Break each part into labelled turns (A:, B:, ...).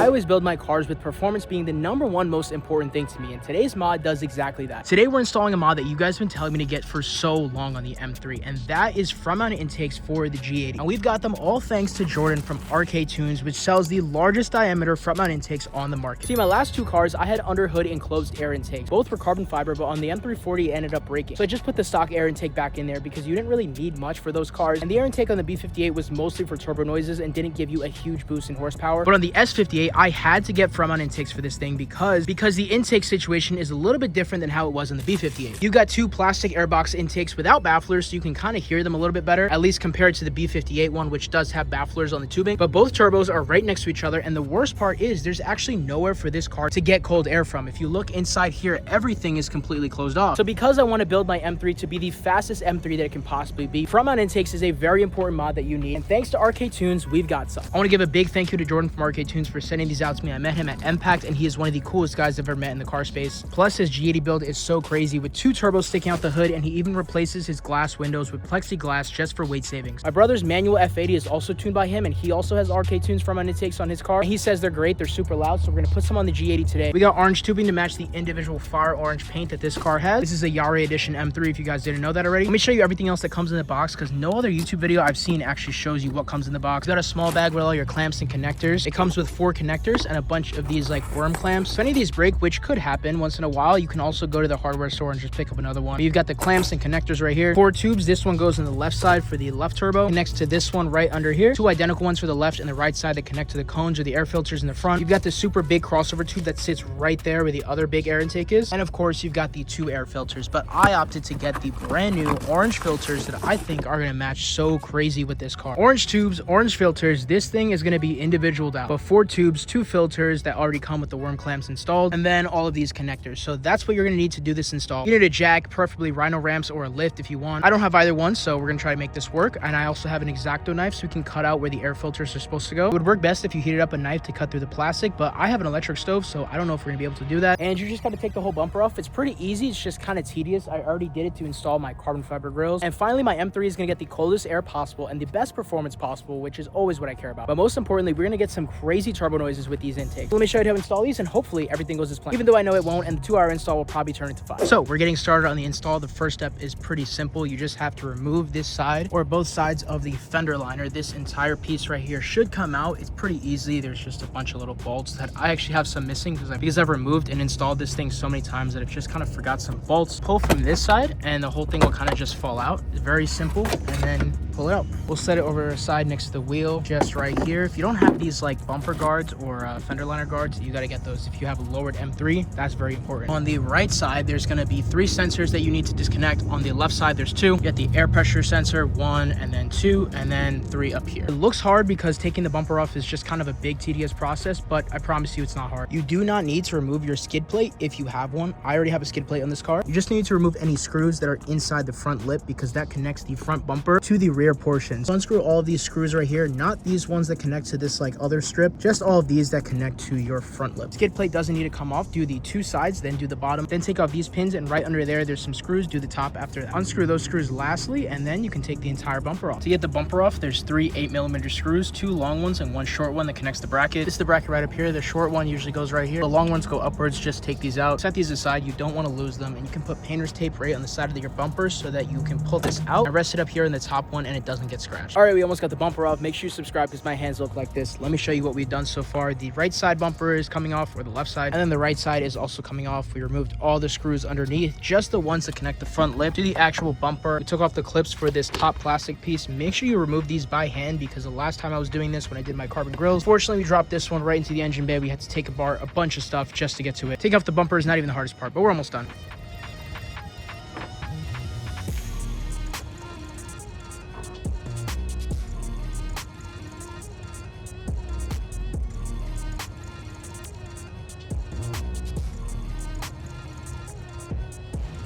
A: I always build my cars with performance being the #1 most important thing to me, and today's mod does exactly that. Today we're installing a mod that you guys have been telling me to get for so long on the M3, and that is front mounted intakes for the G80. And we've got them all thanks to Jordan from RK Tunes, which sells the largest diameter front mount intakes on the market. See, my last two cars, I had under hood enclosed air intakes. Both were carbon fiber, but on the M340 it ended up breaking. So I just put the stock air intake back in there because you didn't really need much for those cars. And the air intake on the B58 was mostly for turbo noises and didn't give you a huge boost in horsepower. But on the S58, I had to get front mount intakes for this thing because the intake situation is a little bit different than how it was in the B58. You got two plastic airbox intakes without bafflers, so you can kind of hear them a little bit better, at least compared to the B58 one, which does have bafflers on the tubing. But both turbos are right next to each other, and the worst part is there's actually nowhere for this car to get cold air from. If you look inside here, everything is completely closed off. So because I want to build my M3 to be the fastest M3 that it can possibly be, front mount intakes is a very important mod that you need, and thanks to RK Tunes, we've got some. I want to give a big thank you to Jordan from RK Tunes for sending these out to me. I met him at Impact, and he is one of the coolest guys I've ever met in the car space. Plus, his G80 build is so crazy with two turbos sticking out the hood, and he even replaces his glass windows with plexiglass just for weight savings. My brother's manual F80 is also tuned by him, and he also has RK Tunes front mount intakes on his car. And he says they're great, they're super loud, so we're gonna put some on the G80 today. We got orange tubing to match the individual fire orange paint that this car has. This is a Yari Edition M3 if you guys didn't know that already. Let me show you everything else that comes in the box because no other YouTube video I've seen actually shows you what comes in the box. You got a small bag with all your clamps and connectors. It comes with 4 connectors and a bunch of these like worm clamps. So any of these break, which could happen once in a while, you can also go to the hardware store and just pick up another one. But you've got the clamps and connectors right here. 4 tubes. This one goes on the left side for the left turbo, connects to this one right under here. 2 identical ones for the left and the right side that connect to the cones or the air filters in the front. You've got the super big crossover tube that sits right there where the other big air intake is. And of course, you've got the 2 air filters, but I opted to get the brand new orange filters that I think are going to match so crazy with this car. Orange tubes, orange filters. This thing is going to be individualed out, but 4 tubes, 2 filters that already come with the worm clamps installed, and then all of these connectors. So that's what you're going to need to do this install. You need a jack, preferably Rhino ramps or a lift if you want. I don't have either one, so we're going to try to make this work. And I also have an X-Acto knife, so we can cut out where the air filters are supposed to go. It would work best if you heated up a knife to cut through the plastic, but I have an electric stove, so I don't know if we're going to be able to do that. And you just got to take the whole bumper off. It's pretty easy. It's just kind of tedious. I already did it to install my carbon fiber grills. And finally, my M3 is going to get the coldest air possible and the best performance possible, which is always what I care about. But most importantly, we're going to get some crazy turbo noises with these intakes. So let me show you how to install these, and hopefully everything goes as planned, even though I know it won't, and the 2-hour install will probably turn into 5. So we're getting started on the install. The first step is pretty simple. You just have to remove this side or both sides of the fender liner. This entire piece right here should come out. It's pretty easy. There's just a bunch of little bolts that I actually have some missing because I've removed and installed this thing so many times that I've just kind of forgot some bolts. Pull from this side and the whole thing will kind of just fall out. It's very simple, and then pull it out. We'll set it over a side next to the wheel, just right here. If you don't have these like bumper guards or fender liner guards, you got to get those. If you have a lowered M3, that's very important. On the right side, there's going to be 3 sensors that you need to disconnect. On the left side, there's 2. You get the air pressure sensor, 1, and then 2, and then 3 up here. It looks hard because taking the bumper off is just kind of a big tedious process, but I promise you it's not hard. You do not need to remove your skid plate if you have one. I already have a skid plate on this car. You just need to remove any screws that are inside the front lip because that connects the front bumper to the rear portion. So unscrew all of these screws right here, not these ones that connect to this like other strip, just all of these that connect to your front lip. Skid plate doesn't need to come off. Do the 2 sides, then do the bottom, then take off these pins, and right under there's some screws. Do the top after that. Unscrew those screws lastly, and then you can take the entire bumper off. To get the bumper off, there's 3 8mm screws, 2 long ones and 1 short one that connects the bracket. This is the bracket right up here. The short one usually goes right here. The long ones go upwards. Just take these out. Set these aside. You don't want to lose them, and you can put painter's tape right on the side of your bumper so that you can pull this out and rest it up here in the top one and it doesn't get scratched. All right, we almost got the bumper off. Make sure you subscribe because my hands look like this. Let me show you what we've done so far. The right side bumper is coming off, or the left side, and then the right side is also coming off. We removed all the screws underneath, just the ones that connect the front lip to the actual bumper. We took off the clips for this top plastic piece. Make sure you remove these by hand because the last time I was doing this when I did my carbon grills, fortunately we dropped this one right into the engine bay. We had to take apart a bunch of stuff just to get to it. Taking off the bumper is not even the hardest part, but we're almost done.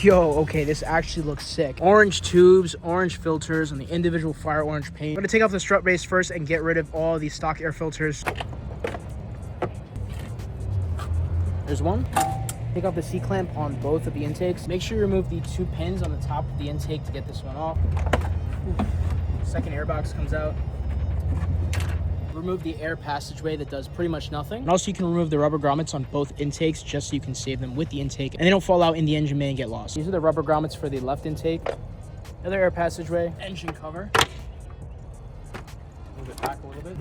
A: Yo, okay, this actually looks sick. Orange tubes, orange filters on the individual fire orange paint. I'm gonna take off the strut base first and get rid of all these stock air filters. There's one. Take off the C-clamp on both of the intakes. Make sure you remove the 2 pins on the top of the intake to get this one off. Second airbox comes out. remove the air passageway that does pretty much nothing. And also you can remove the rubber grommets on both intakes just so you can save them with the intake and they don't fall out in the engine bay and get lost. These are the rubber grommets for the left intake. Another air passageway, engine cover. Move it back a little bit.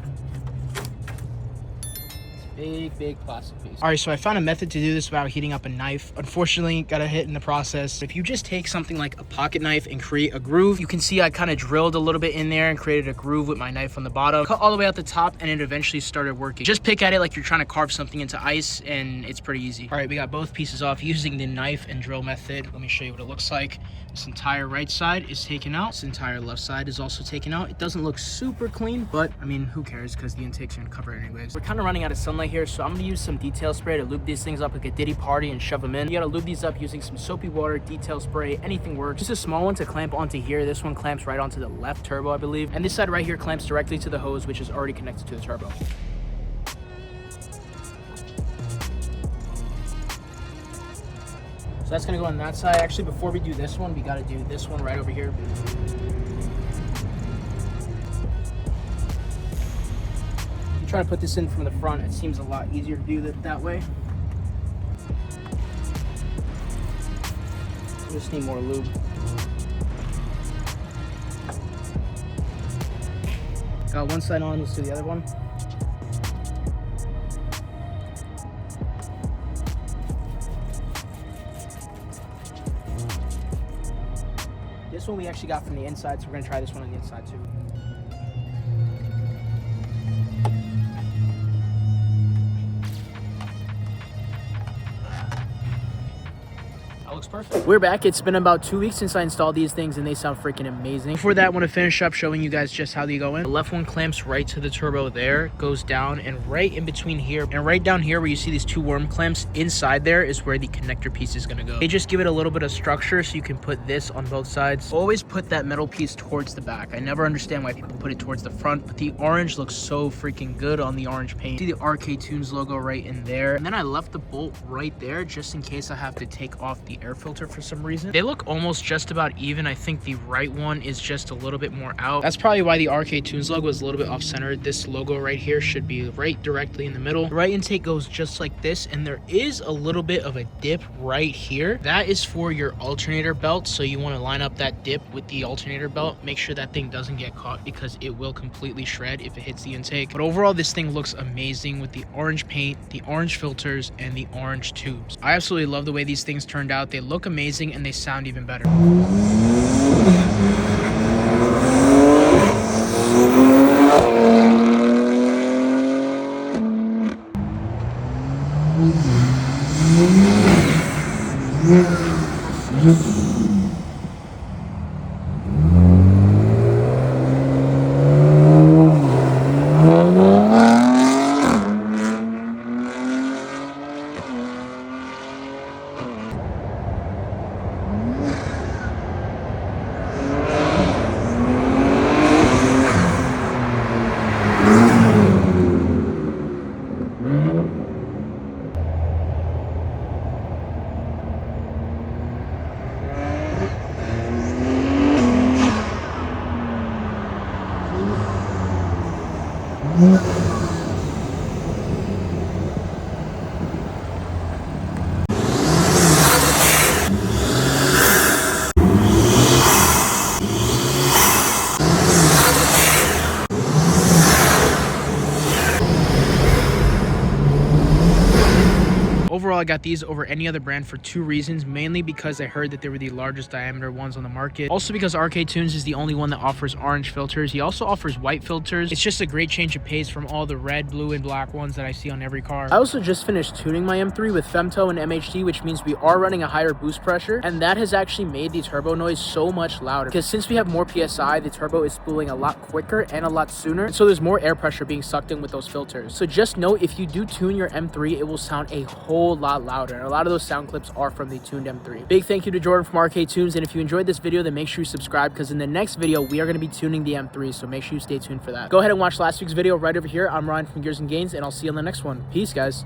A: Big plastic piece. All right, so I found a method to do this without heating up a knife. Unfortunately, got a hit in the process. If you just take something like a pocket knife and create a groove, you can see I kind of drilled a little bit in there and created a groove with my knife on the bottom. Cut all the way out the top and it eventually started working. Just pick at it like you're trying to carve something into ice and it's pretty easy. All right, we got both pieces off using the knife and drill method. Let me show you what it looks like. This entire right side is taken out. This entire left side is also taken out. It doesn't look super clean, but I mean, who cares because the intakes are gonna cover it anyways. We're kind of running out of sunlight here, so I'm gonna use some detail spray to lube these things up like a Diddy party and shove them in. You gotta lube these up using some soapy water, detail spray, anything works. Just a small one to clamp onto here. This one clamps right onto the left turbo, I believe. And this side right here clamps directly to the hose, which is already connected to the turbo. So that's gonna go on that side. Actually, before we do this one, we gotta do this one right over here. Try to put this in from the front. It seems a lot easier to do that way. Just need more lube. Got one side on, let's do the other one. This one we actually got from the inside, so we're gonna try this one on the inside too. Looks perfect. We're back. It's been about 2 weeks since I installed these things and they sound freaking amazing. Before that, I want to finish up showing you guys just how they go in. The left one clamps right to the turbo there, goes down, and right in between here and right down here where you see these two worm clamps inside there is where the connector piece is going to go. They just give it a little bit of structure so you can put this on both sides. Always put that metal piece towards the back. I never understand why people put it towards the front, but the orange looks so freaking good on the orange paint. See the RK Tunes logo right in there. And then I left the bolt right there just in case I have to take off the air filter for some reason. They look almost just about even. I think the right one is just a little bit more out. That's probably why the RK Tunes logo is a little bit off-centered. This logo right here should be right directly in the middle. The right intake goes just like this, and there is a little bit of a dip right here. That is for your alternator belt, so you want to line up that dip with the alternator belt. Make sure that thing doesn't get caught because it will completely shred if it hits the intake. But overall, this thing looks amazing with the orange paint, the orange filters, and the orange tubes. I absolutely love the way these things turned out. They look amazing and they sound even better. Overall, I got these over any other brand for two reasons. Mainly because I heard that they were the largest diameter ones on the market. Also because RK Tunes is the only one that offers orange filters. He also offers white filters. It's just a great change of pace from all the red, blue, and black ones that I see on every car. I also just finished tuning my M3 with Femto and MHD, which means we are running a higher boost pressure. And that has actually made the turbo noise so much louder. Because since we have more PSI, the turbo is spooling a lot quicker and a lot sooner. So there's more air pressure being sucked in with those filters. So just note, if you do tune your M3, it will sound a whole lot louder, and a lot of those sound clips are from the tuned M3. Big thank you to Jordan from RK Tunes, and if you enjoyed this video, then make sure you subscribe, because in the next video we are going to be tuning the M3, so make sure you stay tuned for that. Go ahead and watch last week's video right over here. I'm Ryan from Gears and Gains, and I'll see you on the next one. Peace, guys.